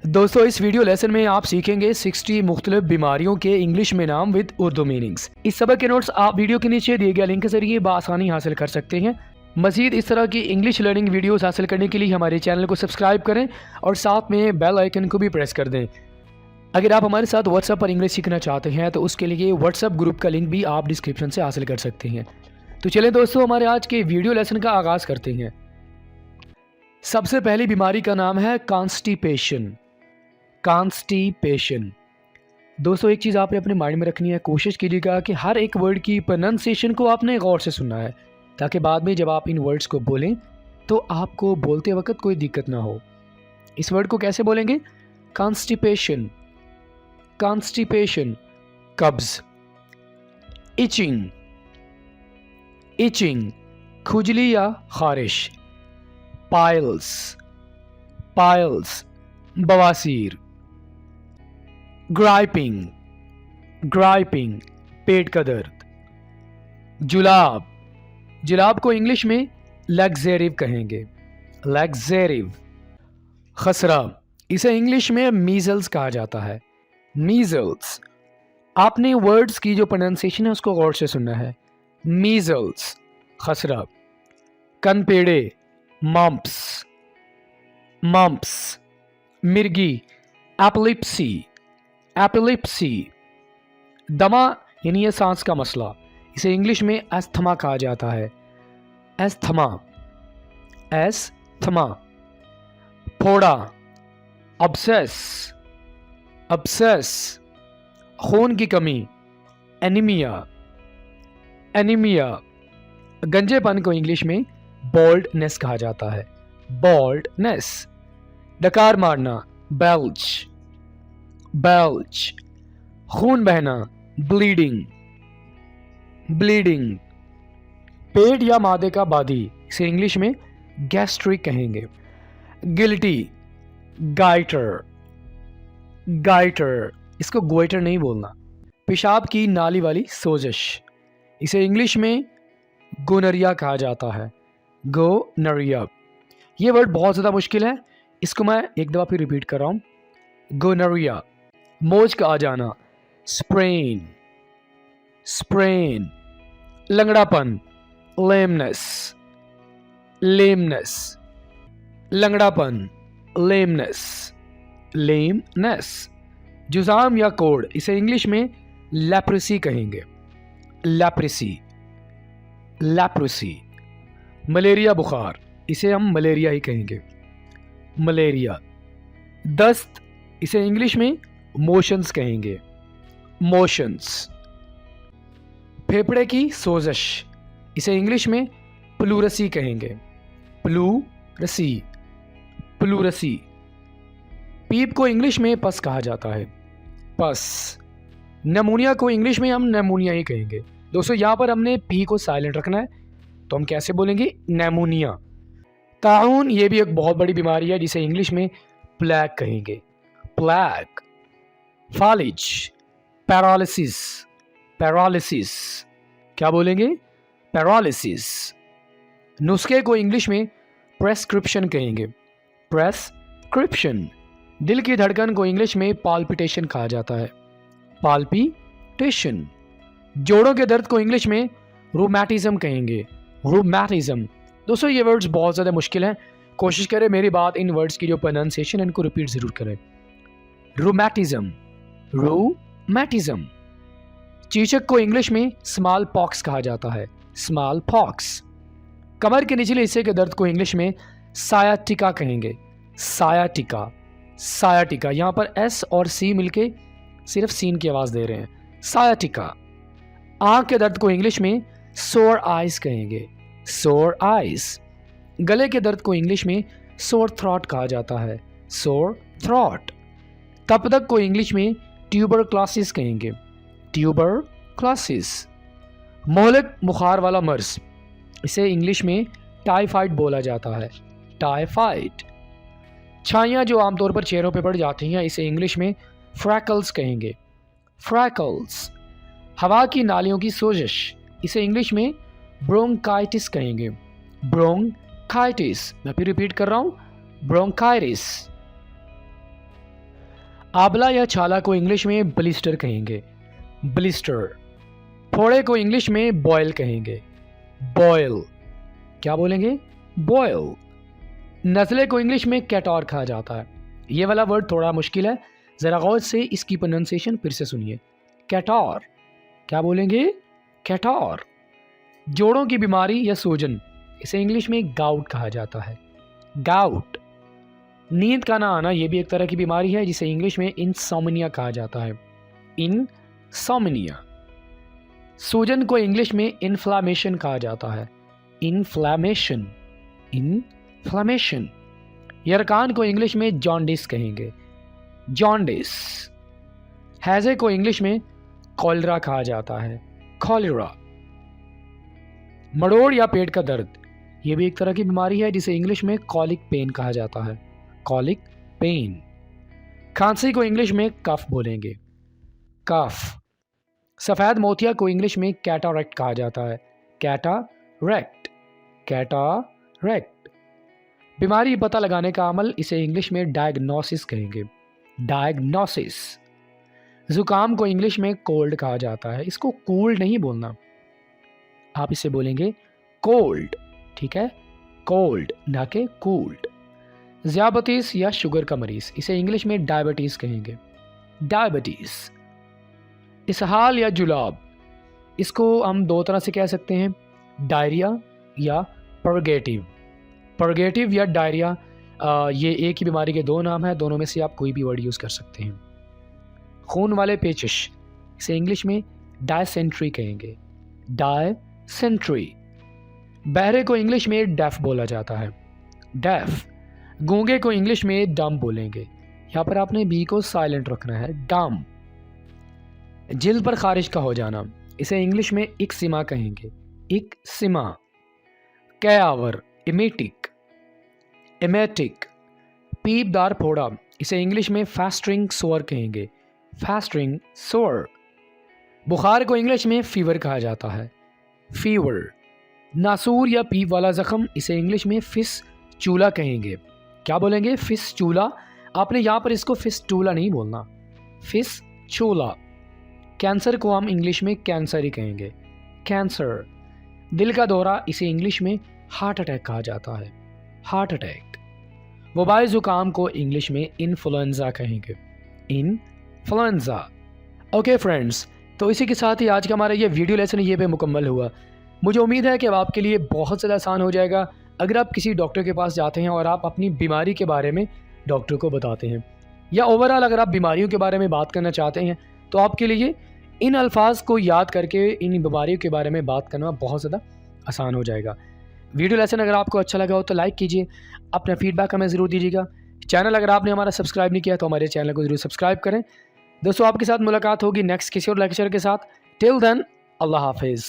दोस्तों इस video lesson में आप सीखेंगे 60 मुख्तलिफ बीमारियों के इंग्लिश में नाम विद उर्दू मीनिंग्स। इस सबक के नोट्स आप वीडियो के नीचे दिए गए लिंक के जरिए बआसानी हासिल कर सकते हैं। मजीद इस तरह की इंग्लिश लर्निंग वीडियोस हासिल करने के लिए हमारे चैनल को सब्सक्राइब करें और साथ में बेल आइकन को भी प्रेस कर दें। अगर आप हमारे साथ व्हाट्सएप पर इंग्लिश सीखना चाहते हैं तो उसके लिए व्हाट्सएप ग्रुप का लिंक भी आप डिस्क्रिप्शन से हासिल कर सकते हैं। तो चलें दोस्तों हमारे आज के वीडियो लेसन का आगाज़ करते हैं। सबसे पहली बीमारी का नाम है कॉन्स्टिपेशन। कॉन्स्टिपेशन। दोस्तों एक चीज़ आपने अपने माइंड में रखनी है, कोशिश कीजिएगा कि हर एक वर्ड की प्रोनाउंसिएशन को आपने गौर से सुनना है ताकि बाद में जब आप इन वर्ड्स को बोलें तो आपको बोलते वक्त कोई दिक्कत ना हो। इस वर्ड को कैसे बोलेंगे? कॉन्स्टिपेशन। कॉन्स्टिपेशन। कब्ज। इचिंग। इचिंग खुजली या खारिश। पाइल्स। पाइल्स बवासीर। ग्राइपिंग। ग्राइपिंग पेट का दर्द। जुलाब। जुलाब को इंग्लिश में लैक्सेरिव कहेंगे। लैक्सेरिव। खसरा, इसे इंग्लिश में मीजल्स कहा जाता है। मीजल्स। आपने वर्ड्स की जो प्रोनाउंसिएशन है उसको गौर से सुनना है। मीजल्स। खसरा। कनपेड़े। मम्प्स। मम्प्स। मिर्गी। एपिलिप्सी। एपिलिप्सी। दमा यानी ये सांस का मसला, इसे इंग्लिश में एस्थमा कहा जाता है। एस्थमा। एस्थमा। फोड़ा। अब्सेस। अब्सेस खून की कमी। एनीमिया। एनीमिया। गंजेपन को इंग्लिश में बॉल्डनेस कहा जाता है। बॉल्डनेस। डकार मारना। बेल्च। बेल्च। खून बहना। ब्लीडिंग। ब्लीडिंग। पेट या मादे का बादी, इसे इंग्लिश में गैस्ट्रिक कहेंगे। गिल्टी। गाइटर। गाइटर, इसको गोइटर नहीं बोलना। पेशाब की नाली वाली सोजिश, इसे इंग्लिश में गोनरिया कहा जाता है। गोनरिया। ये वर्ड बहुत ज़्यादा मुश्किल है, इसको मैं एक दफ़ा फिर रिपीट कर रहा हूँ। गोनरिया। मोच का आ जाना। स्प्रेन। स्प्रेन। लंगड़ापन। लेमनेस। लेमनेस। लंगड़ापन। लेमनेस। लेमनेस। जुज़ाम या कोड़, इसे इंग्लिश में लेप्रेसी कहेंगे। लेप्रेसी। लेप्रेसी। मलेरिया बुखार, इसे हम मलेरिया ही कहेंगे। मलेरिया। दस्त, इसे इंग्लिश में मोशंस कहेंगे। मोशंस। फेफड़े की सोजश, इसे इंग्लिश में प्लूरसी कहेंगे। प्लूरसी। प्लूरसी। पीप को इंग्लिश में पस कहा जाता है। पस। नमूनिया को इंग्लिश में हम नेमोनिया ही कहेंगे। दोस्तों यहाँ पर हमने पी को साइलेंट रखना है, तो हम कैसे बोलेंगे? नेमोनिया। ताउन, ये भी एक बहुत बड़ी बीमारी है जिसे इंग्लिश में प्लेग कहेंगे। प्लेग। फालिज। पैरालिसिस। पैरालिसिस। क्या बोलेंगे? पैरालिसिस। नुस्खे को इंग्लिश में प्रेस्क्रिप्शन कहेंगे। प्रेस्क्रिप्शन। दिल की धड़कन को इंग्लिश में पाल्पिटेशन कहा जाता है। पाल्पिटेशन। जोड़ों के दर्द को इंग्लिश में रूमैटिज्म कहेंगे। रूमैटिज्म। दोस्तों ये वर्ड्स बहुत ज़्यादा मुश्किल हैं, कोशिश करें मेरी बात इन वर्ड्स की जो प्रोनाउंसिएशन है इनको रिपीट ज़रूर करें। रूमैटिज्म। रूमैटिज्म। चीचक को इंग्लिश में स्मॉल पॉक्स कहा जाता है। Small pox. कमर के निचले हिस्से के दर्द को इंग्लिश में सायाटिका कहेंगे। सायाटिका। सायाटिका। यहाँ पर एस और सी मिलके सिर्फ सीन की आवाज़ दे रहे हैं। सायाटिका। आँख के दर्द को इंग्लिश में सोर आइज कहेंगे। सोर आइज। गले के दर्द को इंग्लिश में सोर थ्रॉट कहा जाता है। सोर थ्रॉट। तपदक को इंग्लिश में ट्यूबरक्लोसिस कहेंगे। ट्यूबरक्लोसिस। मोहलक बुखार वाला मर्ज, इसे इंग्लिश में टाइफाइड बोला जाता है। टाइफाइड। छाइयाँ जो आमतौर पर चेहरों पर पड़ जाती हैं, इसे इंग्लिश में फ्रैकल्स कहेंगे। फ्रैकल्स। हवा की नालियों की सोजिश, इसे इंग्लिश में ब्रोंकाइटिस कहेंगे। ब्रोंकाइटिस। मैं फिर रिपीट कर रहा हूँ, ब्रोंकाइटिस। आंवला या छाला को इंग्लिश में ब्लिस्टर कहेंगे, ब्लिस्टर। फोड़े को इंग्लिश में बॉयल कहेंगे, बॉयल। क्या बोलेंगे? बॉयल। नज़ले को इंग्लिश में कैटॉर कहा जाता है। ये वाला वर्ड थोड़ा मुश्किल है, ज़रा गौर से इसकी प्रोनाउंसिएशन फिर से सुनिए, कैटॉर। क्या बोलेंगे? कैटॉर। जोड़ों की बीमारी या सूजन, इसे इंग्लिश में गाउट कहा जाता है, गाउट। नींद का ना आना, ये भी एक तरह की बीमारी है जिसे इंग्लिश में इंसोम्निया कहा जाता है, इंसोम्निया। सूजन को इंग्लिश में इन्फ्लामेशन कहा जाता है, इन्फ्लामेशन, इन्फ्लामेशन। यरकान को इंग्लिश में जॉन्डिस कहेंगे, जॉन्डिस। हैजे को इंग्लिश में कॉलरा कहा जाता है, कॉलरा। मड़ोड़ या पेट का दर्द, ये भी एक तरह की बीमारी है जिसे इंग्लिश में कॉलिक पेन कहा जाता है, कॉलिक पेन। खांसी को इंग्लिश में कफ बोलेंगे, कफ। सफ़ेद मोतिया को इंग्लिश में कैटारैक्ट कहा जाता है, कैटारैक्ट, कैटारैक्ट। बीमारी पता लगाने का अमल, इसे इंग्लिश में डायग्नोसिस कहेंगे, डायग्नोसिस। ज़ुकाम को इंग्लिश में कोल्ड कहा जाता है, इसको कोल्ड नहीं बोलना, आप इसे बोलेंगे कोल्ड, ठीक है, कोल्ड ना के कोल्ड। ज़ियाबतीस या शुगर का मरीज़, इसे इंग्लिश में डायबिटीज़ कहेंगे, डायबिटीज़। इसहाल या जुलाब, इसको हम दो तरह से कह सकते हैं, डायरिया या परगेटिव। परगेटिव या डायरिया, ये एक ही बीमारी के दो नाम हैं, दोनों में से आप कोई भी वर्ड यूज़ कर सकते हैं। खून वाले पेचिश, इसे इंग्लिश में डायसेंट्री कहेंगे, डायसेंट्री। बहरे को इंग्लिश में डेफ बोला जाता है, डेफ। गूंगे को इंग्लिश में डम बोलेंगे, यहाँ पर आपने बी को साइलेंट रखना है, डम। जिल्द पर खारिश का हो जाना, इसे इंग्लिश में इक्सिमा कहेंगे, इक्सिमा। कैआवर, इमेटिक, इमेटिक। पीपदार फोड़ा, इसे इंग्लिश में फास्टिंग सोअर कहेंगे, फास्टिंग सोअर। बुखार को इंग्लिश में फीवर कहा जाता है, फीवर। नासूर या पीप वाला ज़ख्म, इसे इंग्लिश में फिस चूला कहेंगे, क्या बोलेंगे? फिस चूला। आपने यहाँ पर इसको फिस चूला नहीं बोलना, फिस चूला। कैंसर को हम इंग्लिश में कैंसर ही कहेंगे, कैंसर। दिल का दौरा, इसे इंग्लिश में हार्ट अटैक कहा जाता है, हार्ट अटैक। वबाई ज़ुकाम को इंग्लिश में इन्फ्लुएंजा कहेंगे, इन्फ्लुएंजा। ओके फ्रेंड्स, तो इसी के साथ ही आज का हमारा ये वीडियो लेसन ये पे मुकम्मल हुआ। मुझे उम्मीद है कि अब आपके लिए बहुत ज़्यादा आसान हो जाएगा अगर आप किसी डॉक्टर के पास जाते हैं और आप अपनी बीमारी के बारे में डॉक्टर को बताते हैं, या ओवरऑल अगर आप बीमारियों के बारे में बात करना चाहते हैं तो आपके लिए इन अल्फाज को याद करके इन बीमारियों के बारे में बात करना बहुत ज़्यादा आसान हो जाएगा। वीडियो लेसन अगर आपको अच्छा लगा हो तो लाइक कीजिए, अपना फीडबैक हमें ज़रूर दीजिएगा। चैनल अगर आपने हमारा सब्सक्राइब नहीं किया तो हमारे चैनल को ज़रूर सब्सक्राइब करें। दोस्तों, आपके साथ मुलाकात होगी नेक्स्ट किसी और लेक्चर के साथ। टिल देन, अल्लाह हाफिज़।